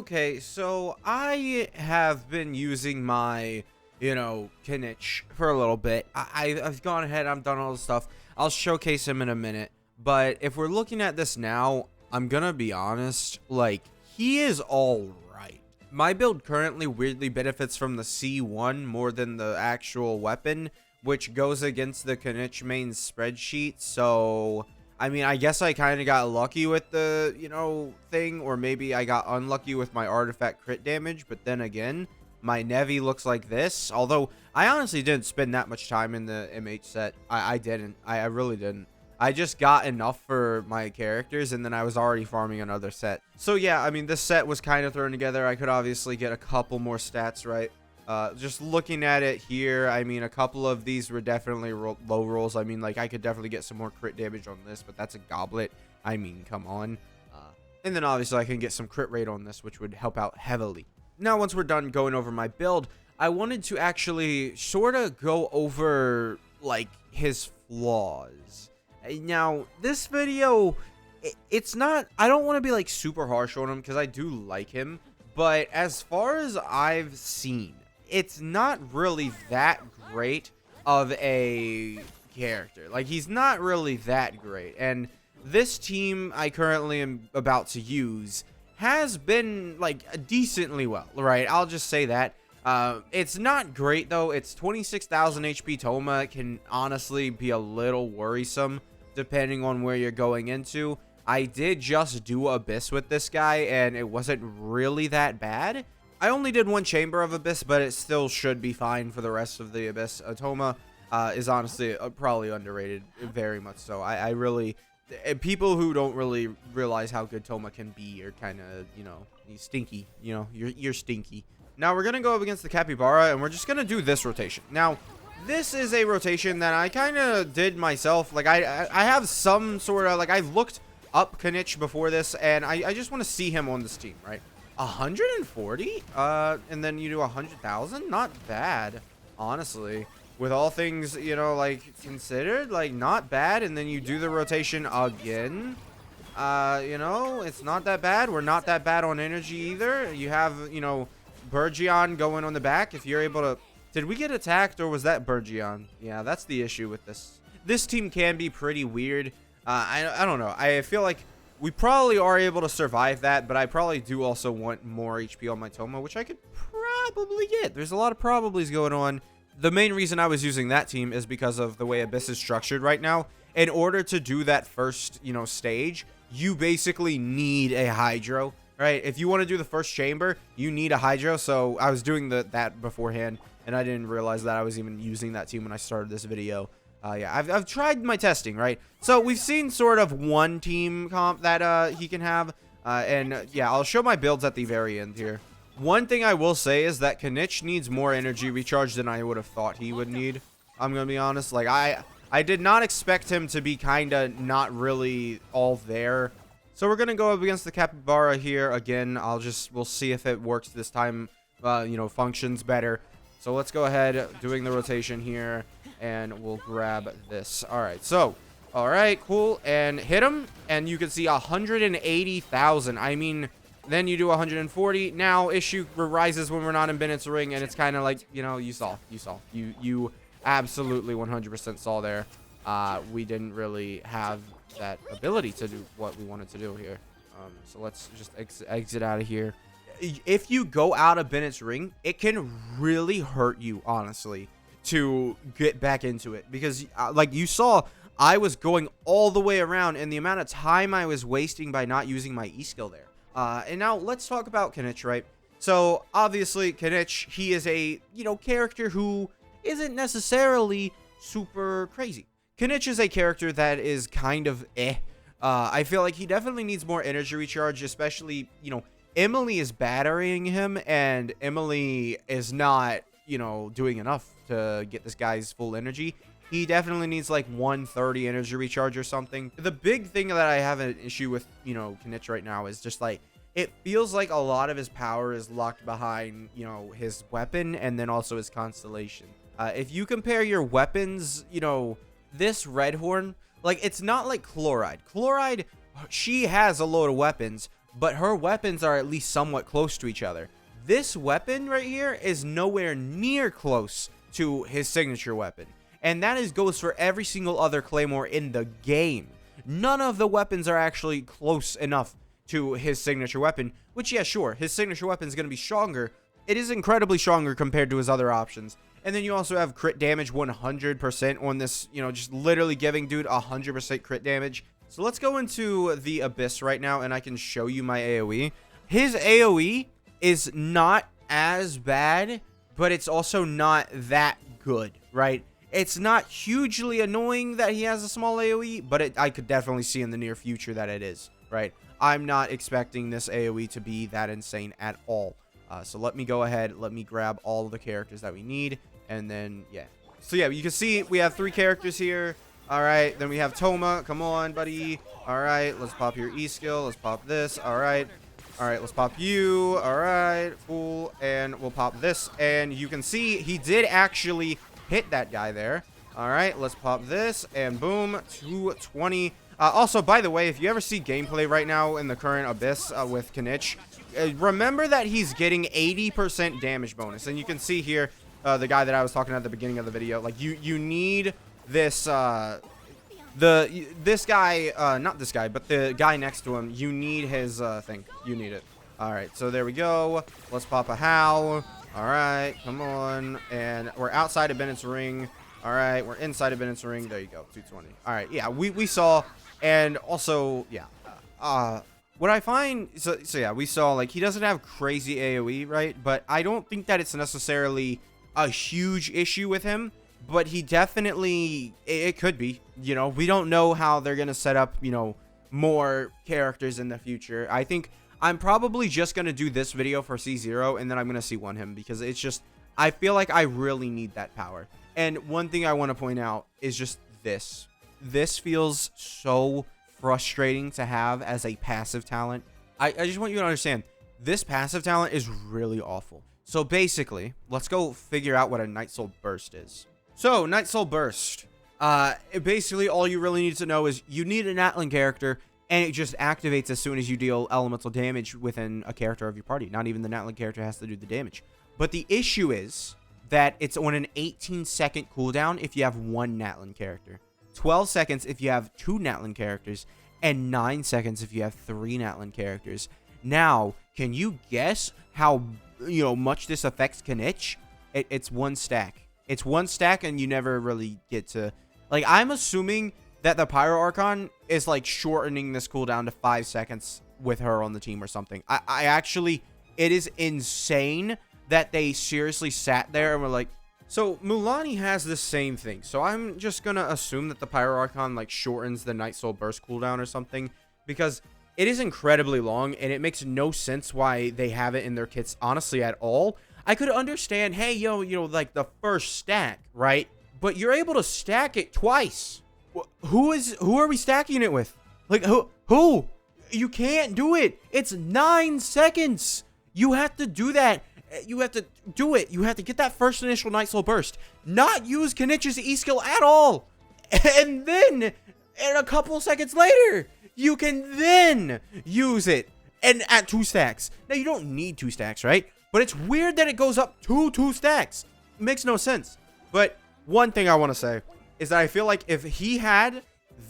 Okay, so I have been using my, Kinich for a little bit. I've gone ahead, I've done all the stuff. I'll showcase him in a minute. But if we're looking at this now, I'm gonna be honest, like, he is all right. My build currently weirdly benefits from the C1 more than the actual weapon, which goes against the Kinich main spreadsheet, so I mean, I guess I kind of got lucky with the, thing, or maybe I got unlucky with my artifact crit damage, but then again, my Nevi looks like this, although I honestly didn't spend that much time in the MH set. I didn't. I really didn't. I just got enough for my characters, and then I was already farming another set. So yeah, I mean, this set was kind of thrown together. I could obviously get a couple more stats, right? Just looking at it here, I mean, a couple of these were definitely low rolls. I mean, like, I could definitely get some more crit damage on this, but that's a goblet. I mean, come on. And then obviously I can get some crit rate on this, which would help out heavily. Now, once we're done going over my build, I wanted to actually sort of go over, like, his flaws. Now, this video, it's not, I don't want to be, like, super harsh on him, because I do like him. But as far as I've seen, it's not really that great of a character. Like, he's not really that great. And this team I currently am about to use has been, like, decently well, right? I'll just say that. It's not great, though. It's 26,000 HP Toma. It can honestly be a little worrisome depending on where you're going into. I did just do Abyss with this guy, and it wasn't really that bad. I only did one chamber of Abyss, but it still should be fine for the rest of the Abyss. Toma is honestly probably underrated, very much so. I really... People who don't really realize how good Toma can be are kind of, he's stinky. You're stinky. Now, we're going to go up against the Capybara, and we're just going to do this rotation. Now, this is a rotation that I kind of did myself. Like, I have some sort of... Like, I looked up Kinich before this, and I just want to see him on this team, right? 140? And then you do 100,000? Not bad, honestly. With all things, like, considered, like, not bad. And then you do the rotation again. It's not that bad. We're not that bad on energy either. You have, Burgeon going on the back. If you're able to... Did we get attacked, or was that Burgeon? Yeah, that's the issue with this. This team can be pretty weird. I don't know. I feel like we probably are able to survive that, but I probably do also want more HP on my Toma, which I could probably get. There's a lot of probablys going on. The main reason I was using that team is because of the way Abyss is structured right now. In order to do that first, stage, you basically need a Hydro, right? If you want to do the first chamber, you need a Hydro. So I was doing that beforehand, and I didn't realize that I was even using that team when I started this video. Yeah, I've tried my testing, right? So we've seen sort of one team comp that he can have. And yeah, I'll show my builds at the very end here. One thing I will say is that Kinich needs more energy recharge than I would have thought he would need. I'm going to be honest. Like, I did not expect him to be kind of not really all there. So we're going to go up against the Capybara here. Again, we'll see if it works this time, functions better. So let's go ahead, doing the rotation here, and we'll grab this. All right, so, all right, cool, and hit him, and you can see 180,000. I mean, then you do 140. Now, issue rises when we're not in Bennett's Ring, and it's kind of like, you saw. You absolutely 100% saw there. We didn't really have that ability to do what we wanted to do here. So let's just exit out of here. If you go out of Bennett's Ring, it can really hurt you, honestly, to get back into it. Because, like you saw, I was going all the way around, and the amount of time I was wasting by not using my E-skill there. And now, let's talk about Kinich, right? So, obviously, Kinich, he is a, character who isn't necessarily super crazy. Kinich is a character that is kind of I feel like he definitely needs more energy recharge, especially, Emily is battering him, and Emily is not, doing enough to get this guy's full energy. He definitely needs like 130 energy recharge or something. The big thing that I have an issue with, Kinich right now is just like, it feels like a lot of his power is locked behind, his weapon and then also his constellation. If you compare your weapons, this Redhorn, like, it's not like Chloride. Chloride, she has a load of weapons, but her weapons are at least somewhat close to each other. This weapon right here is nowhere near close to his signature weapon. And that goes for every single other Claymore in the game. None of the weapons are actually close enough to his signature weapon, which, yeah, sure, his signature weapon is going to be stronger. It is incredibly stronger compared to his other options. And then you also have crit damage 100% on this, just literally giving dude 100% crit damage. So let's go into the Abyss right now, and I can show you my AoE. His AoE is not as bad, but it's also not that good, right? It's not hugely annoying that he has a small AoE, but I could definitely see in the near future that it is, right? I'm not expecting this AoE to be that insane at all. So let me go ahead, let me grab all of the characters that we need, and then, yeah. So yeah, you can see we have 3 characters here. All right, then we have Toma. Come on, buddy. All right, let's pop your E skill. Let's pop this. All right, let's pop you. All right, cool. And we'll pop this. And you can see he did actually hit that guy there. All right, let's pop this. And boom, 220. Also, by the way, if you ever see gameplay right now in the current Abyss with Kinich, remember that he's getting 80% damage bonus. And you can see here the guy that I was talking at the beginning of the video. Like, you need this this guy, not this guy, but the guy next to him, you need his thing. You need it. All right, so there we go. Let's pop a Howl. All right, come on. And we're outside of Bennett's ring. All right, we're inside of Bennett's ring. There you go, 220. All right, yeah, we saw. And also, yeah, what I find, so yeah, we saw, like, he doesn't have crazy AoE, right? But I don't think that it's necessarily a huge issue with him. But he definitely, it could be, we don't know how they're going to set up, more characters in the future. I think I'm probably just going to do this video for C0, and then I'm going to C1 him, because it's just, I feel like I really need that power. And one thing I want to point out is just this. This feels so frustrating to have as a passive talent. I just want you to understand, this passive talent is really awful. So basically, let's go figure out what a Nightsoul Burst is. So, Nightsoul Burst. Basically, all you really need to know is you need an Atlan character, and it just activates as soon as you deal elemental damage within a character of your party. Not even the Natlan character has to do the damage. But the issue is that it's on an 18-second cooldown if you have 1 Natlan character, 12 seconds if you have 2 Natlan characters, and 9 seconds if you have 3 Natlan characters. Now, can you guess how much this affects Kinich? It's 1 stack. It's 1 stack, and you never really get to, like, I'm assuming that the Pyro Archon is, like, shortening this cooldown to 5 seconds with her on the team or something. I actually, it is insane that they seriously sat there and were like, so Mulaney has the same thing. So I'm just gonna assume that the Pyro Archon, like, shortens the Nightsoul Burst cooldown or something, because it is incredibly long, and it makes no sense why they have it in their kits, honestly, at all. I could understand, hey, like the first stack, right? But you're able to stack it twice. Who are we stacking it with? Like, who? You can't do it. It's 9 seconds. You have to do that. You have to do it. You have to get that first initial Nightsoul Burst. Not use Kinich's E skill at all. And then, a couple seconds later, you can then use it. And at 2 stacks. Now, you don't need 2 stacks, right? But it's weird that it goes up to 2 stacks. It makes no sense. But one thing I want to say is that I feel like if he had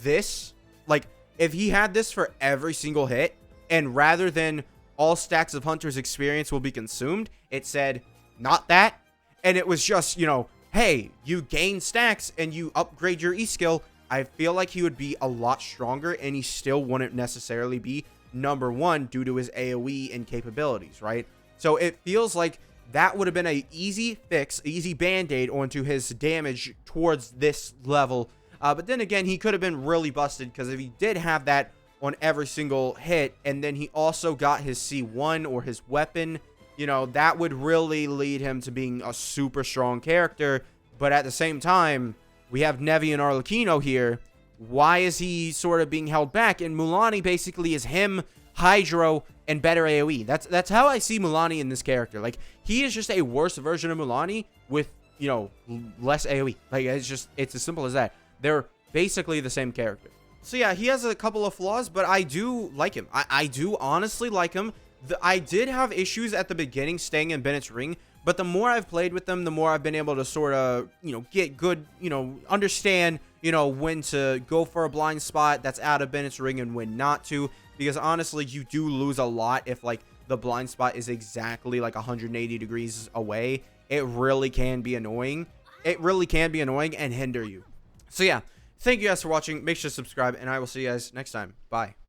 this, like, if he had this for every single hit, and rather than all stacks of Hunter's experience will be consumed, it said, not that. And it was just, hey, you gain stacks and you upgrade your E skill. I feel like he would be a lot stronger, and he still wouldn't necessarily be number 1 due to his AoE and capabilities, right? So it feels like that would have been an easy fix, easy band-aid onto his damage towards this level. But then again, he could have been really busted, because if he did have that on every single hit, and then he also got his C1 or his weapon, that would really lead him to being a super strong character. But at the same time, we have Nevi and Arlecchino here. Why is he sort of being held back? And Mulaney basically is him, Hydro, and better AoE. That's how I see Mulaney in this character. Like, he is just a worse version of Mulaney with, less AoE. Like, it's as simple as that. They're basically the same character. So yeah, he has a couple of flaws, but I do like him. I do honestly like him. I did have issues at the beginning staying in Bennett's ring, but the more I've played with them, the more I've been able to sort of, get good, understand, when to go for a blind spot that's out of Bennett's ring and when not to. Because honestly, you do lose a lot if like the blind spot is exactly like 180 degrees away. It really can be annoying. It really can be annoying and hinder you. So yeah, thank you guys for watching. Make sure to subscribe, and I will see you guys next time. Bye.